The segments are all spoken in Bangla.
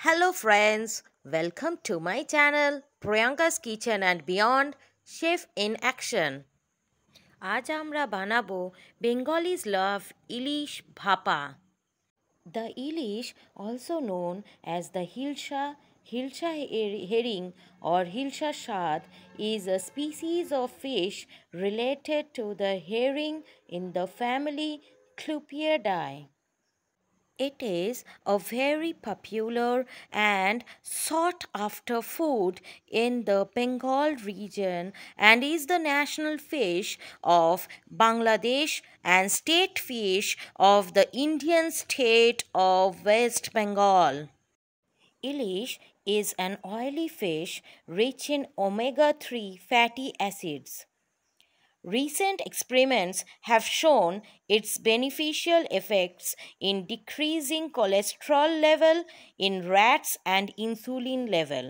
Hello friends, welcome to my channel Priyanka's Kitchen and Beyond Chef in Action. আজ আমরা বানাবো Bengalis love ইলিশ ভাপা. The ilish, also known as the hilsa herring or hilsa shad, is a species of fish related to the herring in the family Clupidae. It is a very popular and sought after food in the Bengal region and is the national fish of Bangladesh and state fish of the Indian state of West Bengal. Ilish is an oily fish rich in omega 3 fatty acids. Recent experiments have shown its beneficial effects in decreasing cholesterol level in rats and insulin level.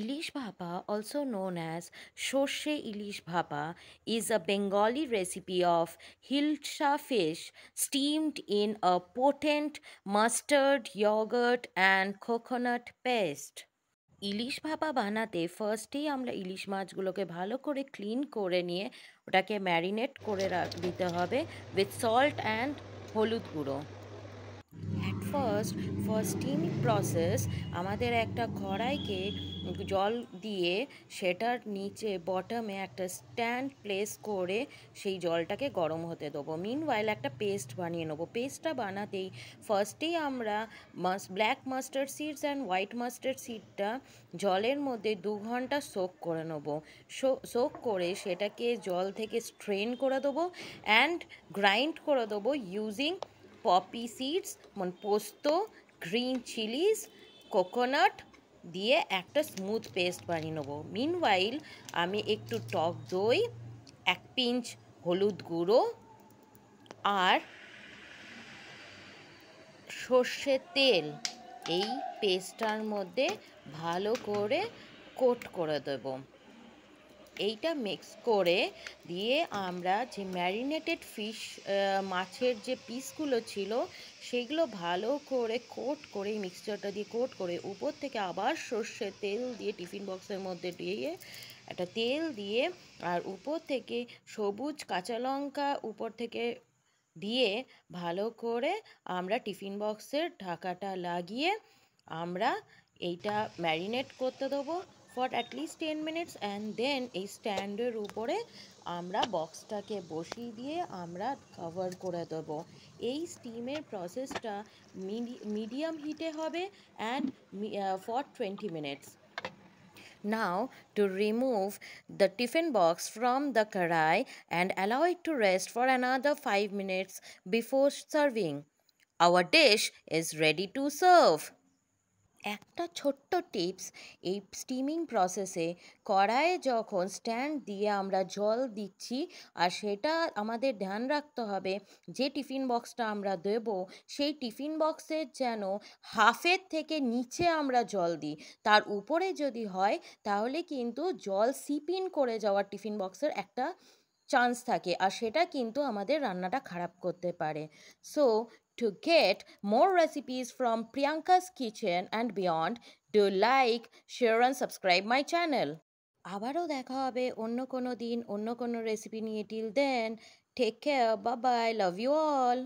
Ilish bhapa, also known as Shorshe Ilish bhapa, is a Bengali recipe of hilsa fish steamed in a potent mustard, yogurt, and coconut paste. ইলিশ ভাপা বানাতে ফার্স্টেই আমরা ইলিশ মাছগুলোকে ভালো করে ক্লিন করে নিয়ে ওটাকে ম্যারিনেট করে দিতে হবে উইথ সল্ট অ্যান্ড হলুদ গুঁড়ো। At first for steaming process আমাদের একটা কড়াইকে জল দিয়ে সেটার নিচে বটমে একটা স্ট্যান্ড প্লেস করে সেই জলটাকে গরম হতে দেবো। মিনওয়াইল একটা পেস্ট বানিয়ে নেবো। পেস্টটা বানাতেই ফার্স্টেই আমরা black mustard seeds and white mustard সিডটা জলের মধ্যে 2 ঘন্টা সোক করে নেবো। সোক করে সেটাকে জল থেকে স্ট্রেন করে দেবো অ্যান্ড গ্রাইন্ড করে দেবো ইউজিং পপি সিডস মানে পোস্ত, গ্রিন চিলিস, কোকোনাট দিয়ে একটা স্মুথ পেস্ট বানিয়ে নেবো। মিনওয়াইল আমি একটু টক দই, 1 পিঞ্চ হলুদ গুঁড়ো আর সর্ষের তেল এই পেস্টটার মধ্যে ভালো করে কোট করে দেবো। এইটা মিক্স করে দিয়ে আমরা যে ম্যারিনেটেড ফিশ মাছের যে পিসগুলো ছিল সেগুলো ভালো করে কোট করে এই মিক্সচারটা দিয়ে কোট করে উপর থেকে আবার সর্ষের তেল দিয়ে টিফিন বক্সের মধ্যে দিয়ে একটা তেল দিয়ে আর উপর থেকে সবুজ কাঁচা লঙ্কা উপর থেকে দিয়ে ভালো করে আমরা টিফিন বক্সের ঢাকাটা লাগিয়ে আমরা এইটা ম্যারিনেট করতে দেবো for at least 10 minutes and then এই স্ট্যান্ডের উপরে আমরা বক্সটাকে বসিয়ে দিয়ে আমরা কভার করে দেবো। এই স্টিমের প্রসেসটা মিডিয়াম হিটে হবে and for 20 minutes. Now to remove the tiffin box from the karai and allow it to rest for another 5 minutes before serving. Our dish is ready to serve. একটা ছোট্ট টিপস, এই স্টিমিং প্রসেসে কড়াইয়ে যখন স্ট্যান্ড দিয়ে আমরা জল দিচ্ছি আর সেটা আমাদের ধ্যান রাখতে হবে যে টিফিন বক্সটা আমরা দেবো সেই টিফিন বক্সের যেন হাফের থেকে নিচে আমরা জল দিই। তার উপরে যদি হয় তাহলে কিন্তু জল সিপ ইন করে যাওয়ার টিফিন বক্সের একটা চান্স থাকে আর সেটা কিন্তু আমাদের রান্নাটা খারাপ করতে পারে। So to get more recipes from Priyanka's Kitchen and Beyond, do like, share and subscribe my channel. আবারও দেখা হবে অন্য কোনো দিন অন্য কোনো রেসিপি নিয়ে। Till then take care, bye bye, love you all.